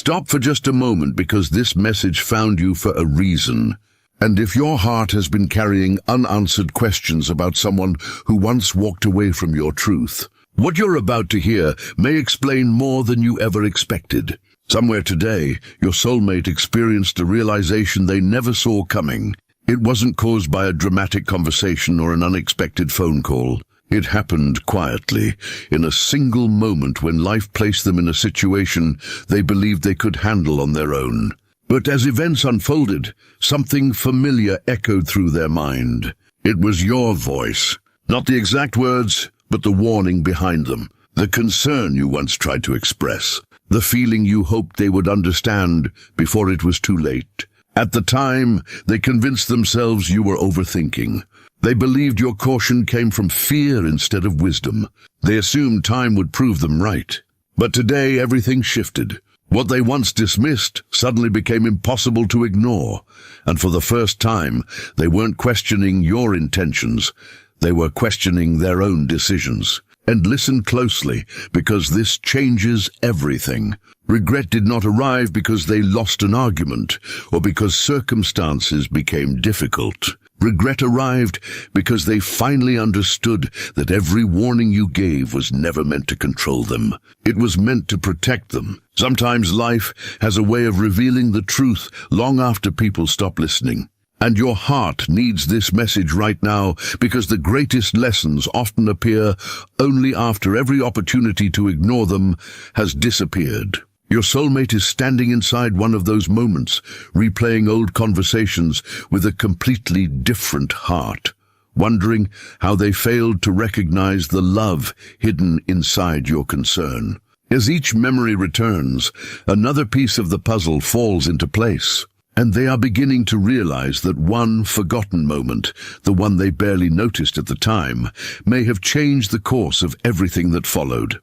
Stop for just a moment, because this message found you for a reason. And if your heart has been carrying unanswered questions about someone who once walked away from your truth, what you're about to hear may explain more than you ever expected. Somewhere today, your soulmate experienced a realization they never saw coming. It wasn't caused by a dramatic conversation or an unexpected phone call. It happened quietly, in a single moment when life placed them in a situation they believed they could handle on their own. But as events unfolded, something familiar echoed through their mind. It was your voice. Not the exact words, but the warning behind them. The concern you once tried to express. The feeling you hoped they would understand before it was too late. At the time, they convinced themselves you were overthinking. They believed your caution came from fear instead of wisdom. They assumed time would prove them right. But today, everything shifted. What they once dismissed suddenly became impossible to ignore. And for the first time, they weren't questioning your intentions. They were questioning their own decisions. And listen closely, because this changes everything. Regret did not arrive because they lost an argument, or because circumstances became difficult. Regret arrived because they finally understood that every warning you gave was never meant to control them. It was meant to protect them. Sometimes life has a way of revealing the truth long after people stop listening. And your heart needs this message right now, because the greatest lessons often appear only after every opportunity to ignore them has disappeared. Your soulmate is standing inside one of those moments, replaying old conversations with a completely different heart, wondering how they failed to recognize the love hidden inside your concern. As each memory returns, another piece of the puzzle falls into place. And they are beginning to realize that one forgotten moment, the one they barely noticed at the time, may have changed the course of everything that followed.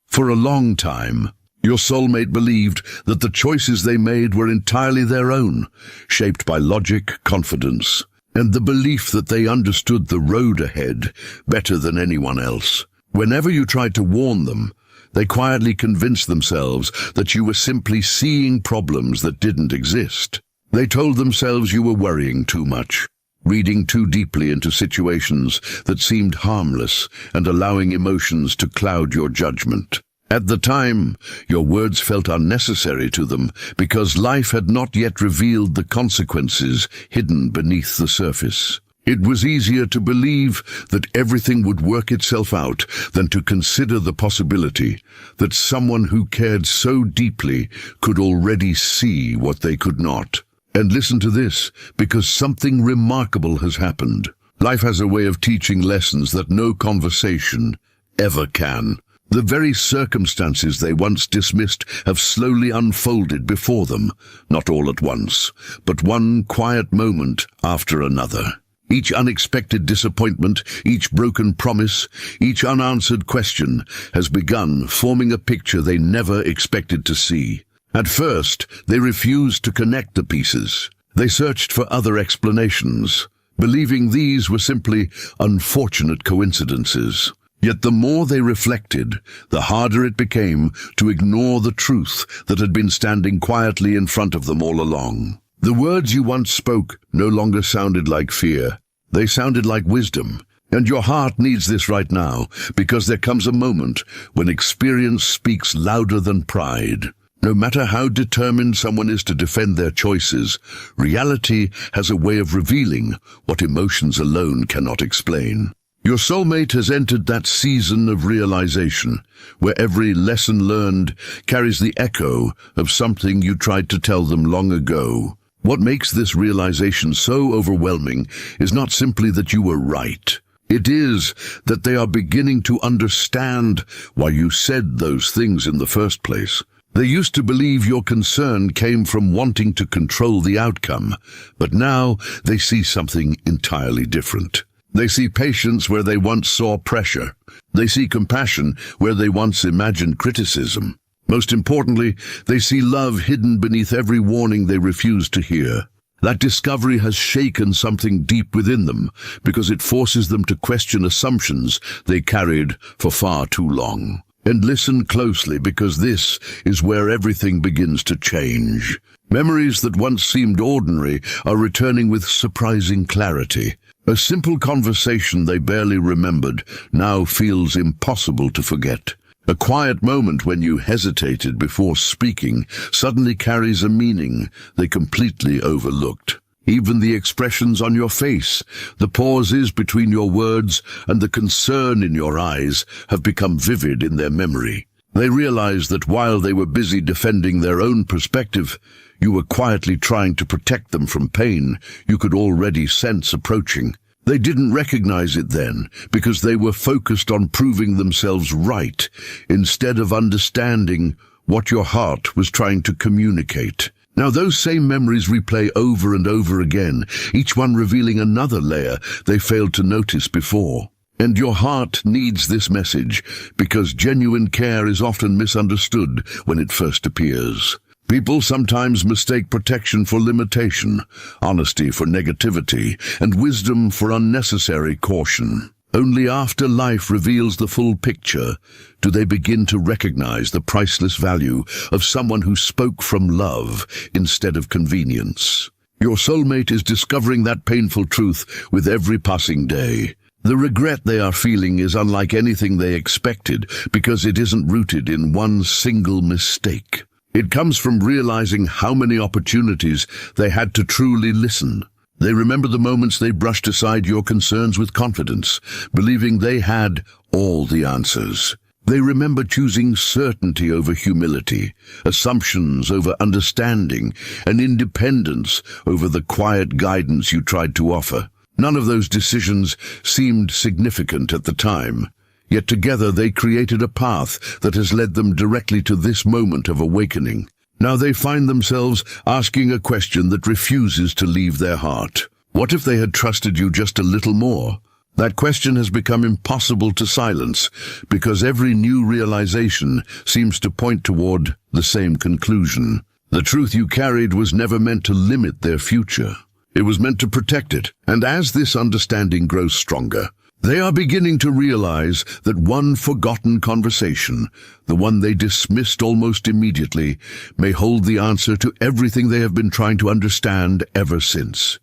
For a long time, your soulmate believed that the choices they made were entirely their own, shaped by logic, confidence, and the belief that they understood the road ahead better than anyone else. Whenever you tried to warn them, they quietly convinced themselves that you were simply seeing problems that didn't exist. They told themselves you were worrying too much, reading too deeply into situations that seemed harmless, and allowing emotions to cloud your judgment. At the time, your words felt unnecessary to them because life had not yet revealed the consequences hidden beneath the surface. It was easier to believe that everything would work itself out than to consider the possibility that someone who cared so deeply could already see what they could not. And listen to this, because something remarkable has happened. Life has a way of teaching lessons that no conversation ever can. The very circumstances they once dismissed have slowly unfolded before them, not all at once, but one quiet moment after another. Each unexpected disappointment, each broken promise, each unanswered question has begun forming a picture they never expected to see. At first, they refused to connect the pieces. They searched for other explanations, believing these were simply unfortunate coincidences. Yet the more they reflected, the harder it became to ignore the truth that had been standing quietly in front of them all along. The words you once spoke no longer sounded like fear. They sounded like wisdom. And your heart needs this right now, because there comes a moment when experience speaks louder than pride. No matter how determined someone is to defend their choices, reality has a way of revealing what emotions alone cannot explain. Your soulmate has entered that season of realization, where every lesson learned carries the echo of something you tried to tell them long ago. What makes this realization so overwhelming is not simply that you were right. It is that they are beginning to understand why you said those things in the first place. They used to believe your concern came from wanting to control the outcome, but now they see something entirely different. They see patience where they once saw pressure. They see compassion where they once imagined criticism. Most importantly, they see love hidden beneath every warning they refused to hear. That discovery has shaken something deep within them, because it forces them to question assumptions they carried for far too long. And listen closely, because this is where everything begins to change. Memories that once seemed ordinary are returning with surprising clarity. A simple conversation they barely remembered now feels impossible to forget. A quiet moment when you hesitated before speaking suddenly carries a meaning they completely overlooked. Even the expressions on your face, the pauses between your words, and the concern in your eyes have become vivid in their memory. They realize that while they were busy defending their own perspective, you were quietly trying to protect them from pain you could already sense approaching. They didn't recognize it then, because they were focused on proving themselves right, instead of understanding what your heart was trying to communicate. Now those same memories replay over and over again, each one revealing another layer they failed to notice before. And your heart needs this message, because genuine care is often misunderstood when it first appears. People sometimes mistake protection for limitation, honesty for negativity, and wisdom for unnecessary caution. Only after life reveals the full picture do they begin to recognize the priceless value of someone who spoke from love instead of convenience. Your soulmate is discovering that painful truth with every passing day. The regret they are feeling is unlike anything they expected, because it isn't rooted in one single mistake. It comes from realizing how many opportunities they had to truly listen. They remember the moments they brushed aside your concerns with confidence, believing they had all the answers. They remember choosing certainty over humility, assumptions over understanding, and independence over the quiet guidance you tried to offer. None of those decisions seemed significant at the time, yet together they created a path that has led them directly to this moment of awakening. Now they find themselves asking a question that refuses to leave their heart. What if they had trusted you just a little more? That question has become impossible to silence, because every new realization seems to point toward the same conclusion. The truth you carried was never meant to limit their future. It was meant to protect it. And as this understanding grows stronger, they are beginning to realize that one forgotten conversation, the one they dismissed almost immediately, may hold the answer to everything they have been trying to understand ever since.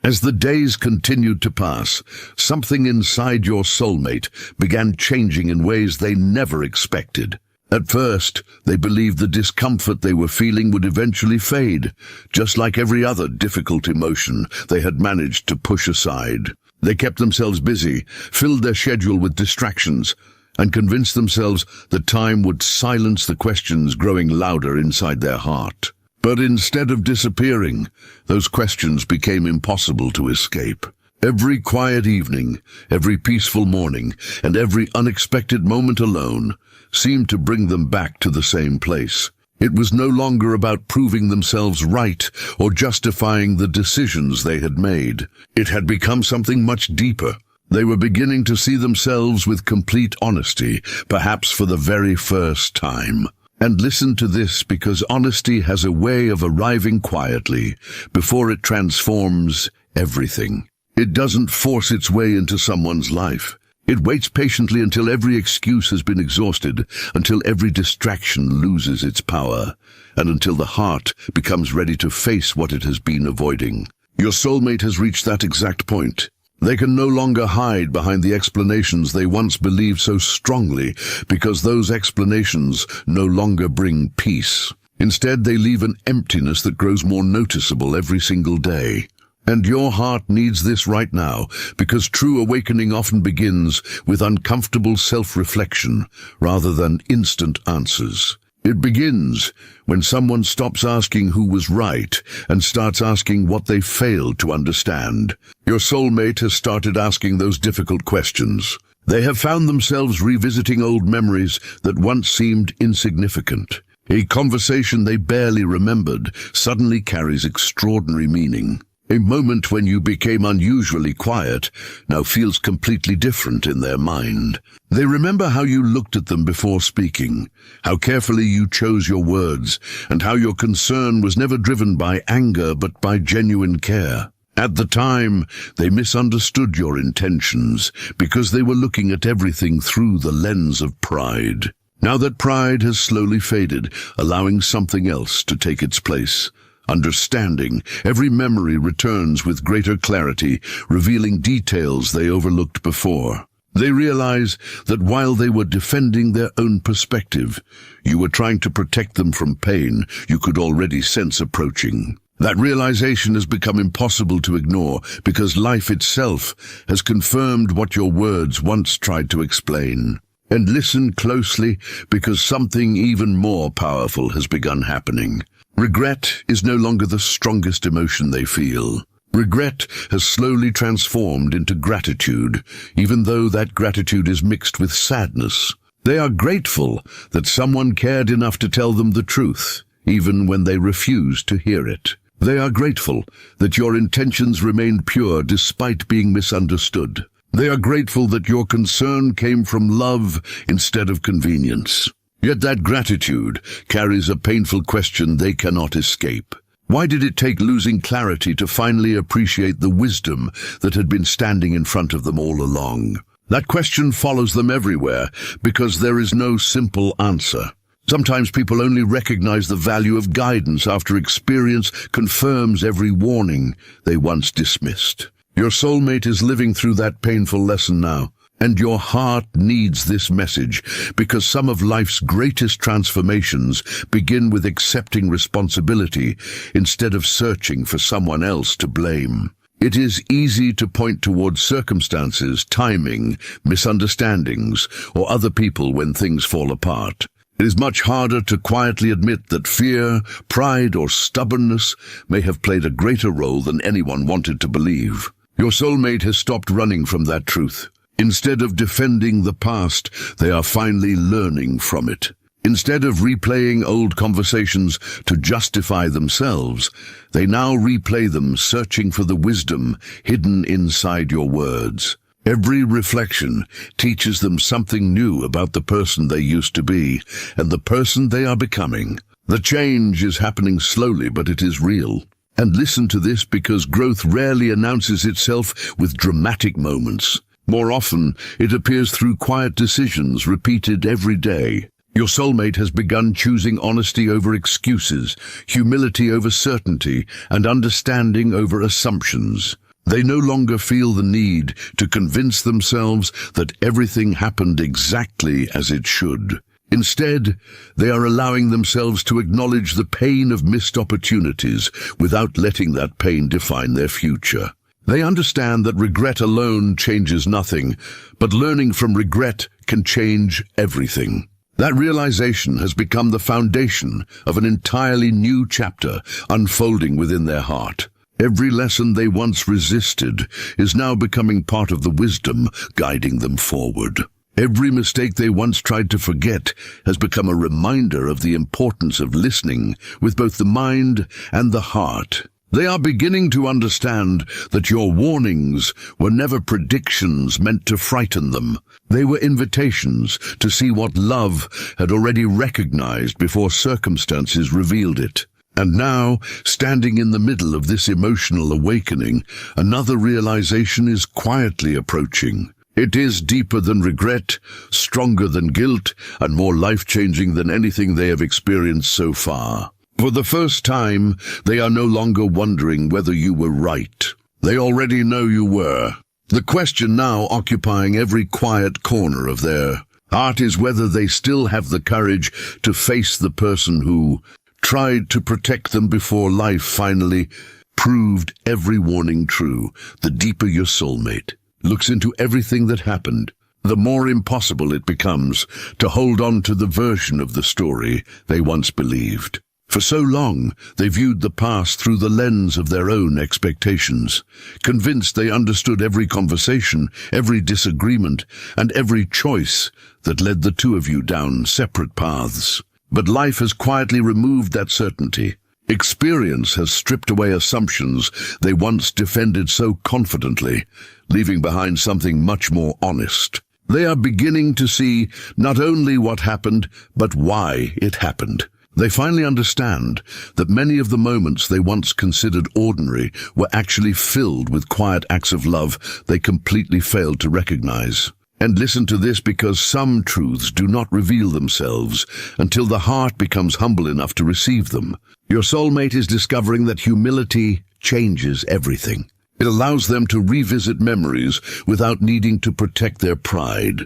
As the days continued to pass, something inside your soulmate began changing in ways they never expected. At first, they believed the discomfort they were feeling would eventually fade, just like every other difficult emotion they had managed to push aside. They kept themselves busy, filled their schedule with distractions, and convinced themselves that time would silence the questions growing louder inside their heart. But instead of disappearing, those questions became impossible to escape. Every quiet evening, every peaceful morning, and every unexpected moment alone seemed to bring them back to the same place. It was no longer about proving themselves right or justifying the decisions they had made. It had become something much deeper. They were beginning to see themselves with complete honesty, perhaps for the very first time. And listen to this, because honesty has a way of arriving quietly before it transforms everything. It doesn't force its way into someone's life. It waits patiently until every excuse has been exhausted, until every distraction loses its power, and until the heart becomes ready to face what it has been avoiding. Your soulmate has reached that exact point. They can no longer hide behind the explanations they once believed so strongly, because those explanations no longer bring peace. Instead, they leave an emptiness that grows more noticeable every single day. And your heart needs this right now, because true awakening often begins with uncomfortable self-reflection rather than instant answers. It begins when someone stops asking who was right and starts asking what they failed to understand. Your soulmate has started asking those difficult questions. They have found themselves revisiting old memories that once seemed insignificant. A conversation they barely remembered suddenly carries extraordinary meaning. A moment when you became unusually quiet now feels completely different in their mind. They remember how you looked at them before speaking, how carefully you chose your words, and how your concern was never driven by anger but by genuine care. At the time, they misunderstood your intentions because they were looking at everything through the lens of pride. Now that pride has slowly faded, allowing something else to take its place. Understanding, every memory returns with greater clarity, revealing details they overlooked before. They realize that while they were defending their own perspective, you were trying to protect them from pain you could already sense approaching. That realization has become impossible to ignore because life itself has confirmed what your words once tried to explain. And listen closely because something even more powerful has begun happening. Regret is no longer the strongest emotion they feel. Regret has slowly transformed into gratitude, even though that gratitude is mixed with sadness. They are grateful that someone cared enough to tell them the truth, even when they refused to hear it. They are grateful that your intentions remained pure despite being misunderstood. They are grateful that your concern came from love instead of convenience. Yet that gratitude carries a painful question they cannot escape. Why did it take losing clarity to finally appreciate the wisdom that had been standing in front of them all along? That question follows them everywhere because there is no simple answer. Sometimes people only recognize the value of guidance after experience confirms every warning they once dismissed. Your soulmate is living through that painful lesson now, and your heart needs this message because some of life's greatest transformations begin with accepting responsibility instead of searching for someone else to blame. It is easy to point towards circumstances, timing, misunderstandings, or other people when things fall apart. It is much harder to quietly admit that fear, pride, or stubbornness may have played a greater role than anyone wanted to believe. Your soulmate has stopped running from that truth. Instead of defending the past, they are finally learning from it. Instead of replaying old conversations to justify themselves, they now replay them, searching for the wisdom hidden inside your words. Every reflection teaches them something new about the person they used to be and the person they are becoming. The change is happening slowly, but it is real. And listen to this because growth rarely announces itself with dramatic moments. More often, it appears through quiet decisions repeated every day. Your soulmate has begun choosing honesty over excuses, humility over certainty, and understanding over assumptions. They no longer feel the need to convince themselves that everything happened exactly as it should. Instead, they are allowing themselves to acknowledge the pain of missed opportunities without letting that pain define their future. They understand that regret alone changes nothing, but learning from regret can change everything. That realization has become the foundation of an entirely new chapter unfolding within their heart. Every lesson they once resisted is now becoming part of the wisdom guiding them forward. Every mistake they once tried to forget has become a reminder of the importance of listening with both the mind and the heart. They are beginning to understand that your warnings were never predictions meant to frighten them. They were invitations to see what love had already recognized before circumstances revealed it. And now, standing in the middle of this emotional awakening, another realization is quietly approaching. It is deeper than regret, stronger than guilt, and more life-changing than anything they have experienced so far. For the first time, they are no longer wondering whether you were right. They already know you were. The question now occupying every quiet corner of their heart is whether they still have the courage to face the person who tried to protect them before life finally proved every warning true. The deeper your soulmate looks into everything that happened, the more impossible it becomes to hold on to the version of the story they once believed. For so long, they viewed the past through the lens of their own expectations, convinced they understood every conversation, every disagreement, and every choice that led the two of you down separate paths. But life has quietly removed that certainty. Experience has stripped away assumptions they once defended so confidently, leaving behind something much more honest. They are beginning to see not only what happened, but why it happened. They finally understand that many of the moments they once considered ordinary were actually filled with quiet acts of love they completely failed to recognize. And listen to this, because some truths do not reveal themselves until the heart becomes humble enough to receive them. Your soulmate is discovering that humility changes everything. It allows them to revisit memories without needing to protect their pride.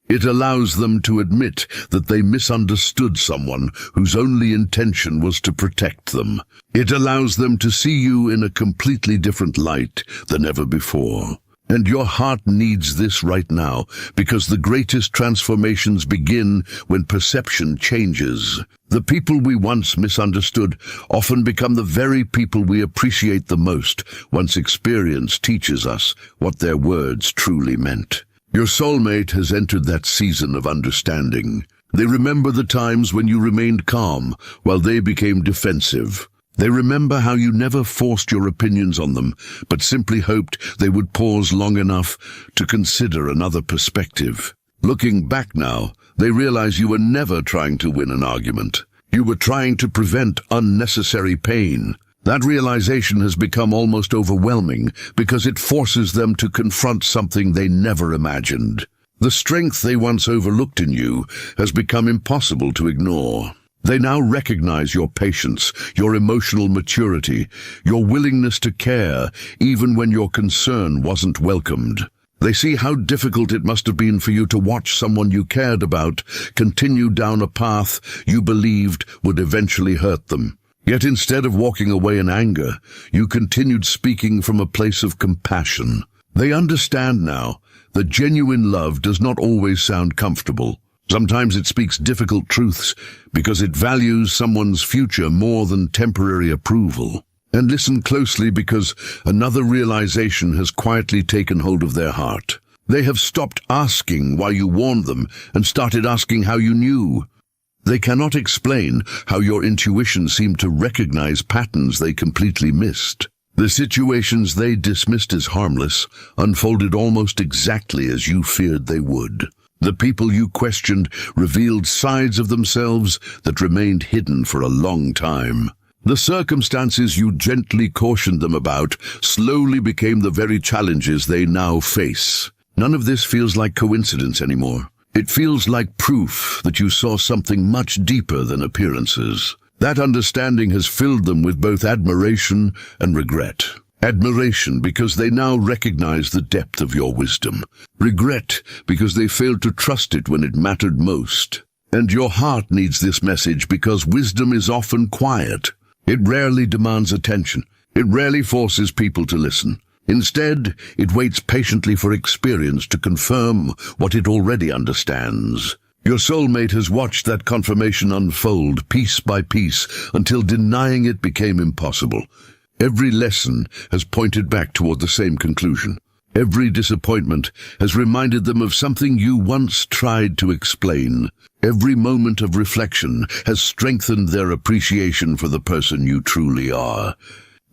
It allows them to admit that they misunderstood someone whose only intention was to protect them. It allows them to see you in a completely different light than ever before. And your heart needs this right now, because the greatest transformations begin when perception changes. The people we once misunderstood often become the very people we appreciate the most once experience teaches us what their words truly meant. Your soulmate has entered that season of understanding. They remember the times when you remained calm while they became defensive. They remember how you never forced your opinions on them, but simply hoped they would pause long enough to consider another perspective. Looking back now, they realize you were never trying to win an argument. You were trying to prevent unnecessary pain. That realization has become almost overwhelming because it forces them to confront something they never imagined. The strength they once overlooked in you has become impossible to ignore. They now recognize your patience, your emotional maturity, your willingness to care, even when your concern wasn't welcomed. They see how difficult it must have been for you to watch someone you cared about continue down a path you believed would eventually hurt them. Yet instead of walking away in anger, you continued speaking from a place of compassion. They understand now that genuine love does not always sound comfortable. Sometimes it speaks difficult truths because it values someone's future more than temporary approval. And listen closely, because another realization has quietly taken hold of their heart. They have stopped asking why you warned them and started asking how you knew. They cannot explain how your intuition seemed to recognize patterns they completely missed. The situations they dismissed as harmless unfolded almost exactly as you feared they would. The people you questioned revealed sides of themselves that remained hidden for a long time. The circumstances you gently cautioned them about slowly became the very challenges they now face. None of this feels like coincidence anymore. It feels like proof that you saw something much deeper than appearances. That understanding has filled them with both admiration and regret. Admiration because they now recognize the depth of your wisdom. Regret because they failed to trust it when it mattered most. And your heart needs this message because wisdom is often quiet. It rarely demands attention. It rarely forces people to listen. Instead, it waits patiently for experience to confirm what it already understands. Your soulmate has watched that confirmation unfold piece by piece until denying it became impossible. Every lesson has pointed back toward the same conclusion. Every disappointment has reminded them of something you once tried to explain. Every moment of reflection has strengthened their appreciation for the person you truly are.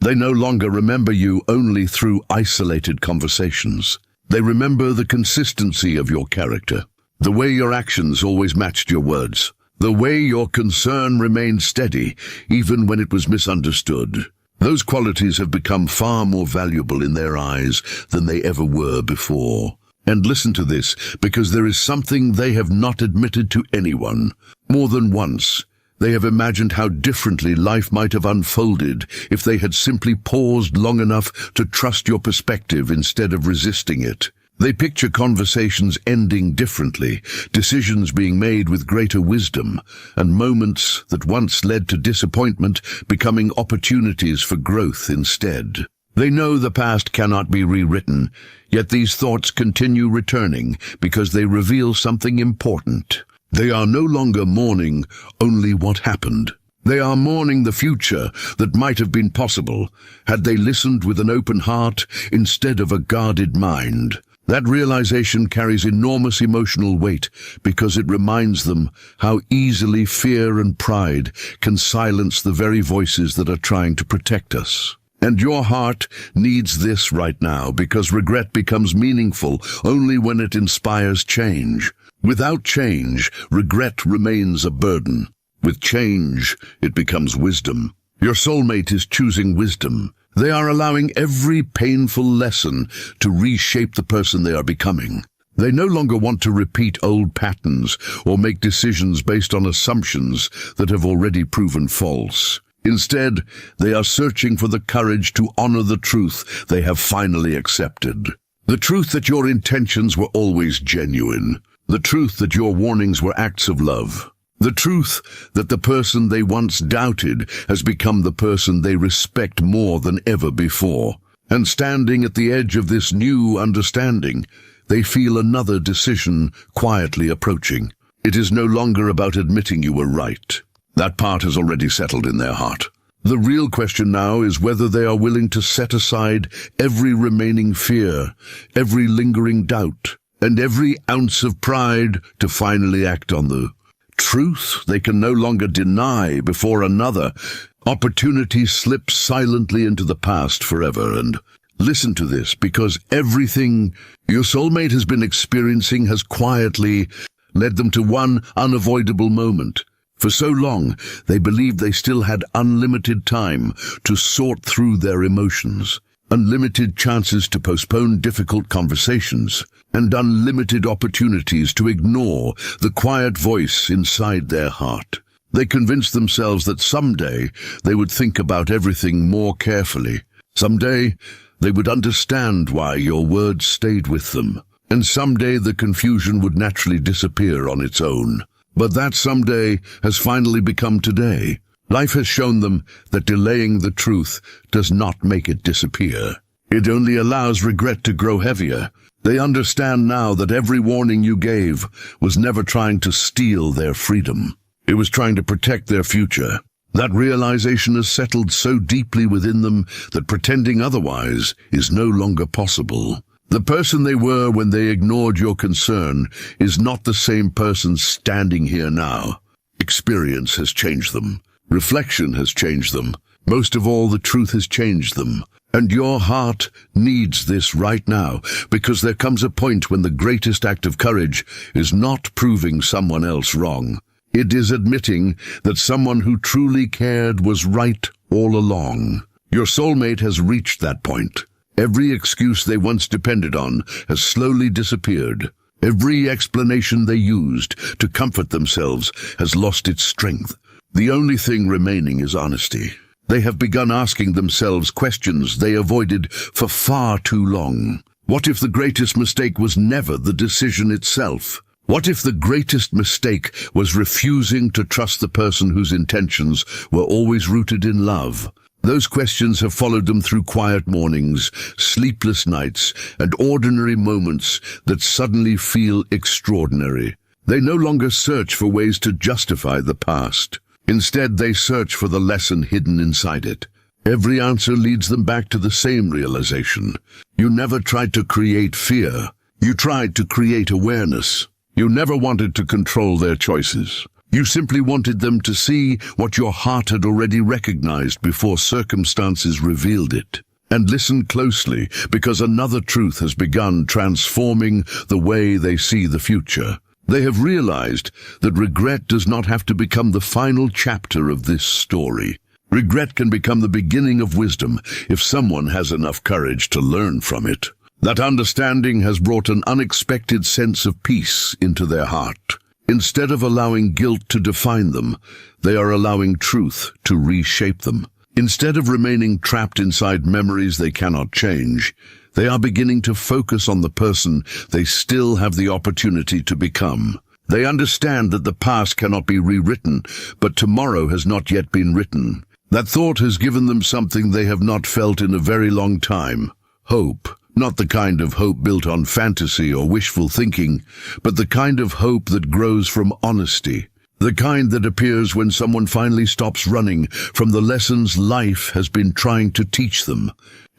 They no longer remember you only through isolated conversations. They remember the consistency of your character, the way your actions always matched your words, the way your concern remained steady even when it was misunderstood. Those qualities have become far more valuable in their eyes than they ever were before. And listen to this, because there is something they have not admitted to anyone. More than once, they have imagined how differently life might have unfolded if they had simply paused long enough to trust your perspective instead of resisting it. They picture conversations ending differently, decisions being made with greater wisdom, and moments that once led to disappointment becoming opportunities for growth instead. They know the past cannot be rewritten, yet these thoughts continue returning because they reveal something important. They are no longer mourning only what happened. They are mourning the future that might have been possible had they listened with an open heart instead of a guarded mind. That realization carries enormous emotional weight because it reminds them how easily fear and pride can silence the very voices that are trying to protect us. And your heart needs this right now because regret becomes meaningful only when it inspires change. Without change, regret remains a burden. With change, it becomes wisdom. Your soulmate is choosing wisdom. They are allowing every painful lesson to reshape the person they are becoming. They no longer want to repeat old patterns or make decisions based on assumptions that have already proven false. Instead, they are searching for the courage to honor the truth they have finally accepted. The truth that your intentions were always genuine. The truth that your warnings were acts of love. The truth that the person they once doubted has become the person they respect more than ever before. And standing at the edge of this new understanding, they feel another decision quietly approaching. It is no longer about admitting you were right. That part has already settled in their heart. The real question now is whether they are willing to set aside every remaining fear, every lingering doubt, and every ounce of pride to finally act on the truth they can no longer deny before another opportunity slips silently into the past forever. And listen to this, because everything your soulmate has been experiencing has quietly led them to one unavoidable moment. For so long, they believed they still had unlimited time to sort through their emotions, unlimited chances to postpone difficult conversations, and unlimited opportunities to ignore the quiet voice inside their heart. They convinced themselves that someday they would think about everything more carefully. Someday they would understand why your words stayed with them, and someday the confusion would naturally disappear on its own. But that someday has finally become today. Life has shown them that delaying the truth does not make it disappear. It only allows regret to grow heavier. They understand now that every warning you gave was never trying to steal their freedom. It was trying to protect their future. That realization has settled so deeply within them that pretending otherwise is no longer possible. The person they were when they ignored your concern is not the same person standing here now. Experience has changed them. Reflection has changed them. Most of all, the truth has changed them. And your heart needs this right now, because there comes a point when the greatest act of courage is not proving someone else wrong. It is admitting that someone who truly cared was right all along. Your soulmate has reached that point. Every excuse they once depended on has slowly disappeared. Every explanation they used to comfort themselves has lost its strength. The only thing remaining is honesty. They have begun asking themselves questions they avoided for far too long. What if the greatest mistake was never the decision itself? What if the greatest mistake was refusing to trust the person whose intentions were always rooted in love? Those questions have followed them through quiet mornings, sleepless nights, and ordinary moments that suddenly feel extraordinary. They no longer search for ways to justify the past. Instead, they search for the lesson hidden inside it. Every answer leads them back to the same realization. You never tried to create fear. You tried to create awareness. You never wanted to control their choices. You simply wanted them to see what your heart had already recognized before circumstances revealed it. And listen closely, because another truth has begun transforming the way they see the future. They have realized that regret does not have to become the final chapter of this story. Regret can become the beginning of wisdom if someone has enough courage to learn from it. That understanding has brought an unexpected sense of peace into their heart. Instead of allowing guilt to define them, they are allowing truth to reshape them. Instead of remaining trapped inside memories they cannot change, they are beginning to focus on the person they still have the opportunity to become. They understand that the past cannot be rewritten, but tomorrow has not yet been written. That thought has given them something they have not felt in a very long time: hope. Not the kind of hope built on fantasy or wishful thinking, but the kind of hope that grows from honesty. The kind that appears when someone finally stops running from the lessons life has been trying to teach them.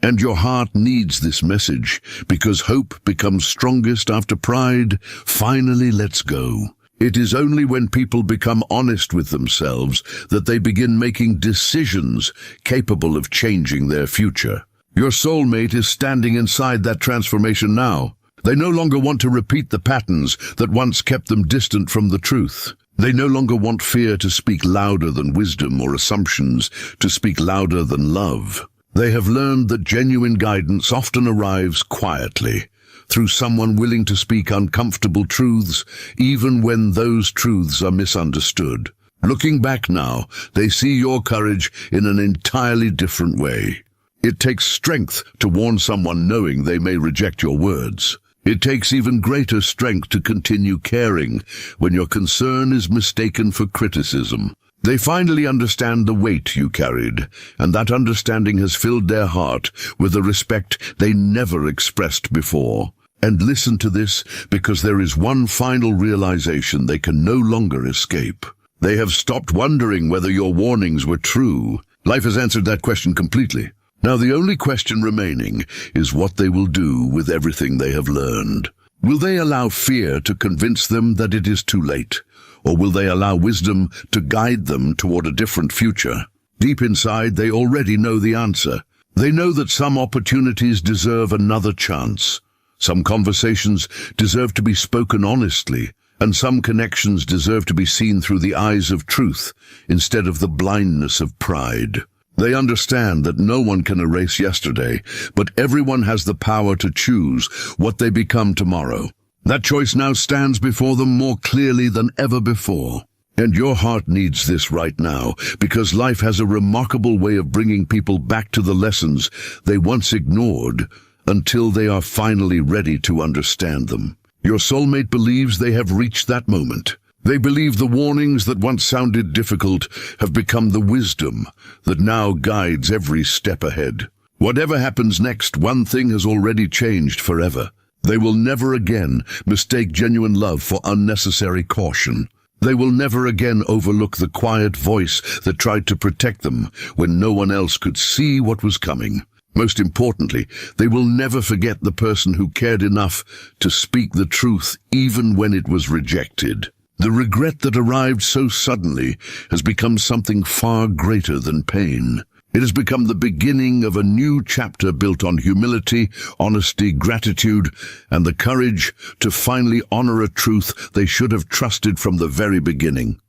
And your heart needs this message, because hope becomes strongest after pride finally lets go. It is only when people become honest with themselves that they begin making decisions capable of changing their future. Your soulmate is standing inside that transformation now. They no longer want to repeat the patterns that once kept them distant from the truth. They no longer want fear to speak louder than wisdom, or assumptions to speak louder than love. They have learned that genuine guidance often arrives quietly, through someone willing to speak uncomfortable truths, even when those truths are misunderstood. Looking back now, they see your courage in an entirely different way. It takes strength to warn someone knowing they may reject your words. It takes even greater strength to continue caring when your concern is mistaken for criticism. They finally understand the weight you carried, and that understanding has filled their heart with a respect they never expressed before. And listen to this, because there is one final realization they can no longer escape. They have stopped wondering whether your warnings were true. Life has answered that question completely. Now the only question remaining is what they will do with everything they have learned. Will they allow fear to convince them that it is too late? Or will they allow wisdom to guide them toward a different future? Deep inside, they already know the answer. They know that some opportunities deserve another chance. Some conversations deserve to be spoken honestly, and some connections deserve to be seen through the eyes of truth instead of the blindness of pride. They understand that no one can erase yesterday, but everyone has the power to choose what they become tomorrow. That choice now stands before them more clearly than ever before. And your heart needs this right now, because life has a remarkable way of bringing people back to the lessons they once ignored until they are finally ready to understand them. Your soulmate believes they have reached that moment. They believe the warnings that once sounded difficult have become the wisdom that now guides every step ahead. Whatever happens next, one thing has already changed forever. They will never again mistake genuine love for unnecessary caution. They will never again overlook the quiet voice that tried to protect them when no one else could see what was coming. Most importantly, they will never forget the person who cared enough to speak the truth even when it was rejected. The regret that arrived so suddenly has become something far greater than pain. It has become the beginning of a new chapter built on humility, honesty, gratitude, and the courage to finally honor a truth they should have trusted from the very beginning.